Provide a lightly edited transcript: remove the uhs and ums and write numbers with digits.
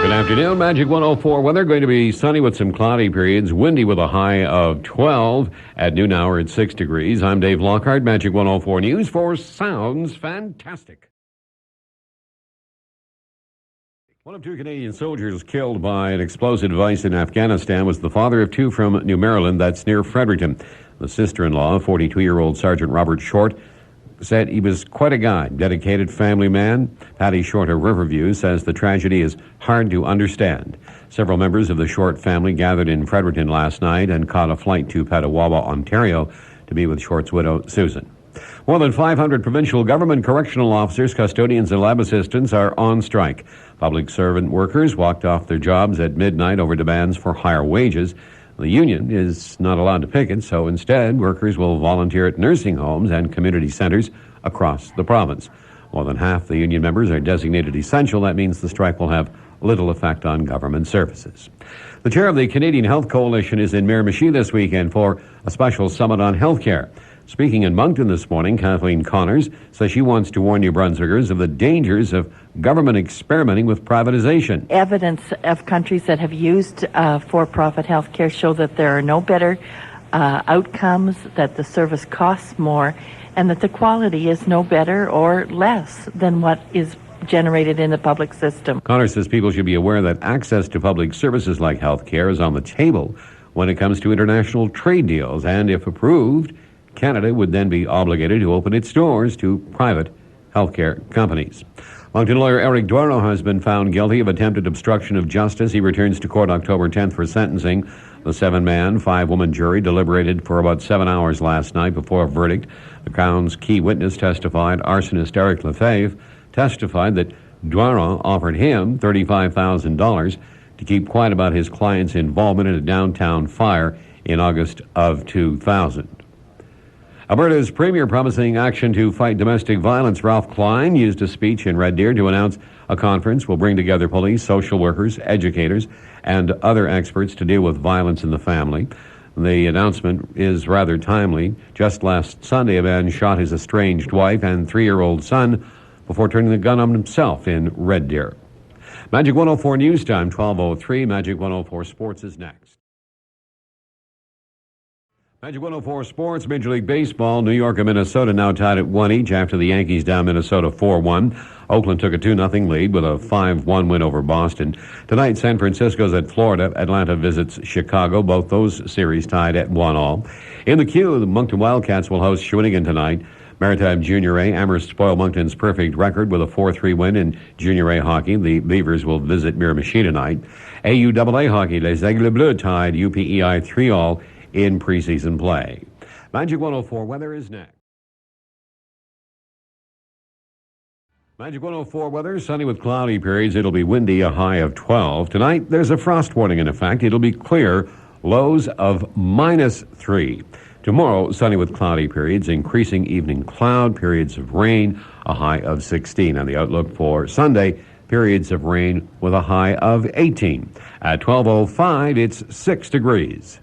Good afternoon, Magic 104 weather. Going to be sunny with some cloudy periods, windy with a high of 12. At noon hour at 6 degrees. I'm Dave Lockhart, Magic 104 News for Sounds Fantastic. One of two Canadian soldiers killed by an explosive device in Afghanistan was the father of two from New Maryland, that's near Fredericton. The sister-in-law, 42-year-old Sergeant Robert Short, said he was quite a guy, dedicated family man. Patty Short of Riverview says the tragedy is hard to understand. Several members of the Short family gathered in Fredericton last night and caught a flight to Petawawa, Ontario, to be with Short's widow, Susan. More than 500 provincial government correctional officers, custodians, and lab assistants are on strike. Public servant workers walked off their jobs at midnight over demands for higher wages. The union is not allowed to picket, so instead, workers will volunteer at nursing homes and community centers across the province. More than half the union members are designated essential. That means the strike will have little effect on government services. The chair of the Canadian Health Coalition is in Miramichi this weekend for a special summit on health care. Speaking in Moncton this morning, Kathleen Connors says she wants to warn New Brunswickers of the dangers of government experimenting with privatization. Evidence of countries that have used for-profit health care show that there are no better outcomes, that the service costs more, and that the quality is no better or less than what is generated in the public system. Connors says people should be aware that access to public services like health care is on the table when it comes to international trade deals, and if approved, Canada would then be obligated to open its doors to private healthcare companies. Moncton lawyer Eric Duaro has been found guilty of attempted obstruction of justice. He returns to court October 10th for sentencing. The 7-man, 5-woman jury deliberated for about 7 hours last night before a verdict. The Crown's key witness testified, arsonist Eric Lefebvre, testified that Duaro offered him $35,000 to keep quiet about his client's involvement in a downtown fire in August of 2000. Alberta's premier promising action to fight domestic violence, Ralph Klein, used a speech in Red Deer to announce a conference will bring together police, social workers, educators, and other experts to deal with violence in the family. The announcement is rather timely. Just last Sunday, a man shot his estranged wife and 3-year-old son before turning the gun on himself in Red Deer. Magic 104 News Time, 12:03. Magic 104 Sports is next. Magic 104 Sports, Major League Baseball, New York and Minnesota now tied at 1 each after the Yankees down Minnesota 4-1. Oakland took a 2-0 lead with a 5-1 win over Boston. Tonight, San Francisco's at Florida. Atlanta visits Chicago. Both those series tied at 1-1. In the queue, the Moncton Wildcats will host Shawinigan tonight. Maritime Junior A, Amherst spoiled Moncton's perfect record with a 4-3 win in Junior A hockey. The Beavers will visit Miramichi tonight. AUAA hockey, Les Aigles Bleus tied UPEI 3-3 in preseason play. Magic 104 weather is next. Magic 104 weather, sunny with cloudy periods. It'll be windy, a high of 12. Tonight, there's a frost warning in effect. It'll be clear, lows of -3. Tomorrow, sunny with cloudy periods, increasing evening cloud, periods of rain, a high of 16. And the outlook for Sunday, periods of rain with a high of 18. At 12:05, it's 6 degrees.